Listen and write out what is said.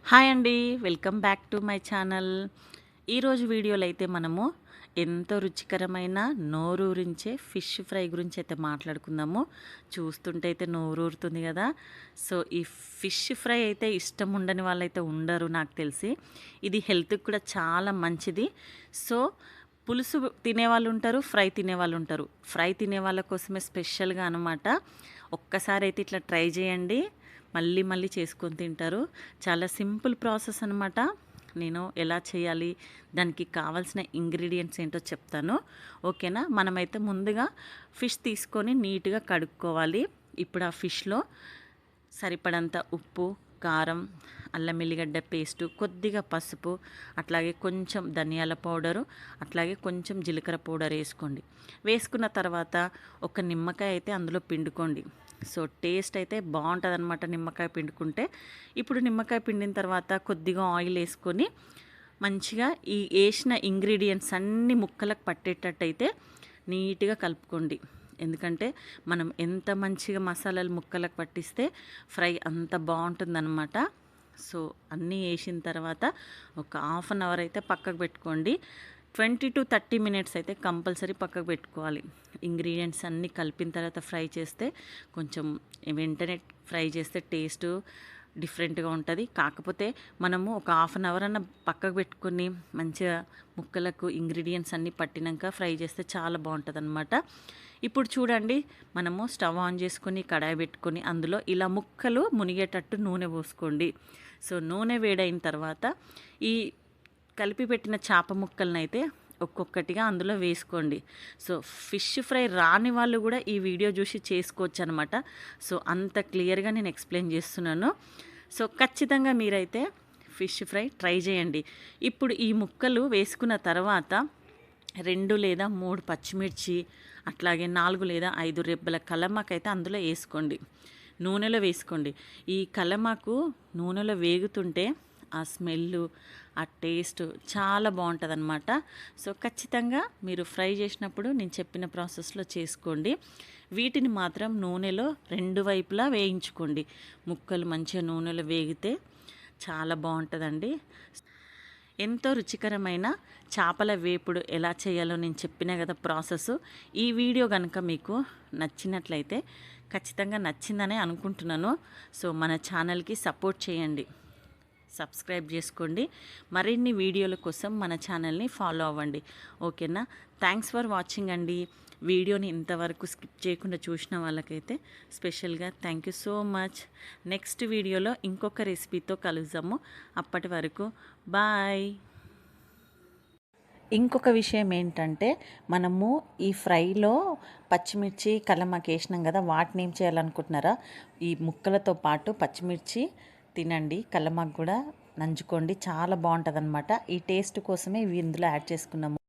Hi అండి, welcome back to my channel. ఈరోజు వీడియోలో అయితే మనము ఎంతో రుచికరమైన నోరూరించే ఫిష్ ఫ్రై గురించి అయితే మాట్లాడుకుందాము. చూస్తుంటే అయితే నోరూరుతుంది కదా. సో ఈ ఫిష్ ఫ్రై అయితే ఇష్టం ఉండని వాళ్ళైతే ఉండరు నాకు తెలిసి. ఇది హెల్త్కి కూడా చాలా మంచిది. సో పులుసు తినేవాళ్ళు ఉంటారు, ఫ్రై తినేవాళ్ళు ఉంటారు. ఫ్రై తినే వాళ్ళ కోసమే స్పెషల్గా అనమాట. ఒక్కసారి అయితే ఇట్లా ట్రై చేయండి, మళ్ళీ మళ్ళీ చేసుకొని తింటారు. చాలా సింపుల్ ప్రాసెస్ అనమాట. నేను ఎలా చేయాలి, దానికి కావాల్సిన ఇంగ్రీడియంట్స్ ఏంటో చెప్తాను, ఓకేనా. మనమైతే ముందుగా ఫిష్ తీసుకొని నీట్గా కడుక్కోవాలి. ఇప్పుడు ఆ ఫిష్లో సరిపడంత ఉప్పు, కారం, అల్లం ఎల్లిగడ్డ పేస్టు, కొద్దిగా పసుపు, అట్లాగే కొంచెం ధనియాల పౌడరు, అట్లాగే కొంచెం జీలకర్ర పౌడర్ వేసుకోండి. వేసుకున్న తర్వాత ఒక నిమ్మకాయ అయితే అందులో పిండుకోండి. సో టేస్ట్ అయితే బాగుంటుంది అనమాట నిమ్మకాయ పిండుకుంటే. ఇప్పుడు నిమ్మకాయ పిండిన తర్వాత కొద్దిగా ఆయిల్ వేసుకొని మంచిగా ఈ వేసిన ఇంగ్రీడియంట్స్ అన్ని ముక్కలకు పట్టేటట్టయితే నీట్గా కలుపుకోండి. ఎందుకంటే మనం ఎంత మంచిగా మసాలాలు ముక్కలకు పట్టిస్తే ఫ్రై అంత బాగుంటుందన్నమాట. సో అన్నీ వేసిన తర్వాత ఒక హాఫ్ అన్ అవర్ అయితే పక్కకు పెట్టుకోండి. 20 to 30 మినిట్స్ అయితే కంపల్సరీ పక్కకు పెట్టుకోవాలి. ఇంగ్రీడియంట్స్ అన్నీ కలిపిన తర్వాత ఫ్రై చేస్తే కొంచెం వెంటనే ఫ్రై చేస్తే టేస్ట్ డిఫరెంట్గా ఉంటుంది. కాకపోతే మనము ఒక హాఫ్ అన్ అవర్ అన్న పక్కకు పెట్టుకొని మంచిగా ముక్కలకు ఇంగ్రీడియంట్స్ అన్నీ పట్టినాక ఫ్రై చేస్తే చాలా బాగుంటుంది అనమాట. ఇప్పుడు చూడండి, మనము స్టవ్ ఆన్ చేసుకొని కడాయి పెట్టుకొని అందులో ఇలా ముక్కలు మునిగేటట్టు నూనె పోసుకోండి. సో నూనె వేడైన తర్వాత ఈ కలిపి పెట్టిన చేప ముక్కలను అయితే ఒక్కొక్కటిగా అందులో వేసుకోండి. సో ఫిష్ ఫ్రై రాని వాళ్ళు కూడా ఈ వీడియో చూసి చేసుకోవచ్చు అనమాట. సో అంత క్లియర్గా నేను ఎక్స్ప్లెయిన్ చేస్తున్నాను. సో ఖచ్చితంగా మీరైతే ఫిష్ ఫ్రై ట్రై చేయండి. ఇప్పుడు ఈ ముక్కలు వేసుకున్న తర్వాత 2 లేదా 3 పచ్చిమిర్చి, అట్లాగే 4 లేదా 5 రెబ్బల కలమాకు అయితే అందులో వేసుకోండి. నూనెలో వేసుకోండి. ఈ కలమాకు నూనెలో వేగుతుంటే ఆ స్మెల్, ఆ టేస్ట్ చాలా బాగుంటుంది అనమాట. సో ఖచ్చితంగా మీరు ఫ్రై చేసినప్పుడు నేను చెప్పిన ప్రాసెస్లో చేసుకోండి. వీటిని మాత్రం నూనెలో 2 వైపులా వేయించుకోండి. ముక్కలు మంచిగా నూనెలో వేగితే చాలా బాగుంటుందండి. ఎంతో రుచికరమైన చేపల వేపుడు ఎలా చేయాలో నేను చెప్పిన కదా ప్రాసెస్. ఈ వీడియో కనుక మీకు నచ్చినట్లయితే, ఖచ్చితంగా నచ్చిందనే అనుకుంటున్నాను. సో మన ఛానల్కి సపోర్ట్ చేయండి, సబ్స్క్రైబ్ చేసుకోండి. మరిన్ని వీడియోల కోసం మన ఛానల్ని ఫాలో అవ్వండి, ఓకేనా. థ్యాంక్స్ ఫర్ వాచింగ్ అండి. వీడియోని ఇంతవరకు స్కిప్ చేయకుండా చూసిన వాళ్ళకైతే స్పెషల్గా thank you so much. Next వీడియోలో ఇంకొక రెసిపీతో కలుద్దాము. అప్పటి వరకు బాయ్. ఇంకొక విషయం ఏంటంటే, మనము ఈ ఫ్రైలో పచ్చిమిర్చి కల్లమాకు వేసినాం కదా, వాటిని ఏం చేయాలనుకుంటున్నారా, ఈ ముక్కలతో పాటు పచ్చిమిర్చి తినండి, కల్లమాకు కూడా నంచుకోండి, చాలా బాగుంటుంది అనమాట. ఈ టేస్ట్ కోసమే ఇవి ఇందులో యాడ్ చేసుకున్నాము.